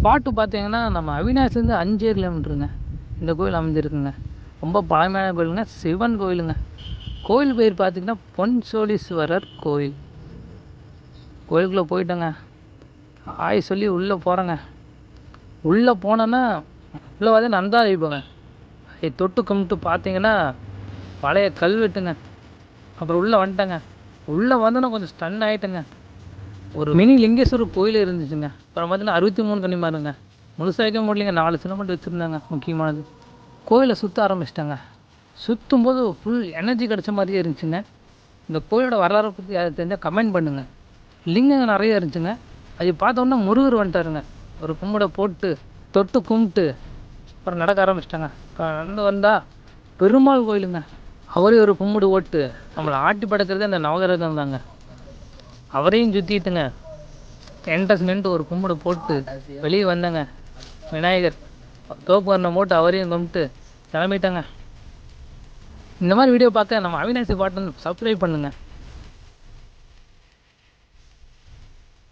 Spot பார்த்தீங்கன்னா நம்ம அவினாசிலேருந்து 5 கிலோமீட்டருங்க இந்த கோயில் அமைஞ்சிருக்குங்க. ரொம்ப பழமையான கோயிலுங்க, சிவன் கோயிலுங்க. கோயில் பேர் பார்த்திங்கன்னா பொன்சோலீஸ்வரர் கோயில். கோயிலுக்குள்ளே போயிட்டோங்க, ஆய் சொல்லி உள்ளே போகிறேங்க. உள்ளே போனோன்னா உள்ளே வந்து நந்தா வைப்போங்க. அதை தொட்டு கும்பிட்டு பார்த்தீங்கன்னா பழைய கல்வெட்டுங்க. அப்புறம் உள்ளே வந்துட்டேங்க. உள்ளே வந்தோன்னா கொஞ்சம் ஸ்டன் ஆகிட்டேங்க. ஒரு மினி லிங்கேஸ்வரர் கோயில் இருந்துச்சுங்க. அப்புறம் பார்த்தீங்கன்னா 63 கன்னிமாருங்க. முழுசாக வைக்க முடியலைங்க, 4 சின்ன மட்டும் வச்சுருந்தாங்க. முக்கியமானது கோயிலை சுற்ற ஆரம்பிச்சிட்டாங்க. சுற்றும் போது ஃபுல் எனர்ஜி கிடச்ச மாதிரியே இருந்துச்சுங்க. இந்த கோயிலோட வரலாறை பற்றி அதை தெரிஞ்சால் கமெண்ட் பண்ணுங்கள். லிங்கம் நிறைய இருந்துச்சுங்க. அது பார்த்தோன்னா முருகர் வந்துட்டாருங்க. ஒரு கும்பிட போட்டு தொட்டு கும்பிட்டு அப்புறம் நடக்க ஆரம்பிச்சிட்டாங்க. நடந்து வந்தால் பெருமாள் கோயிலுங்க. அவரே ஒரு கும்பிடு ஓட்டு நம்மளை ஆட்டி படைக்கிறது அந்த நவகிரகம் தாங்க. அவரையும் சுற்றிட்டுங்க என்ட்ரன்ஸ் நின்று ஒரு கும்பிடு போட்டு வெளியே வந்தேங்க. விநாயகர் தோப்புக்கரணை போட்டு அவரையும் கும்பிட்டு கிளம்பிட்டாங்க. இந்த மாதிரி வீடியோ பார்க்க நம்ம அவினாசி பாட்டன் சப்ஸ்கிரைப் பண்ணுங்கள்.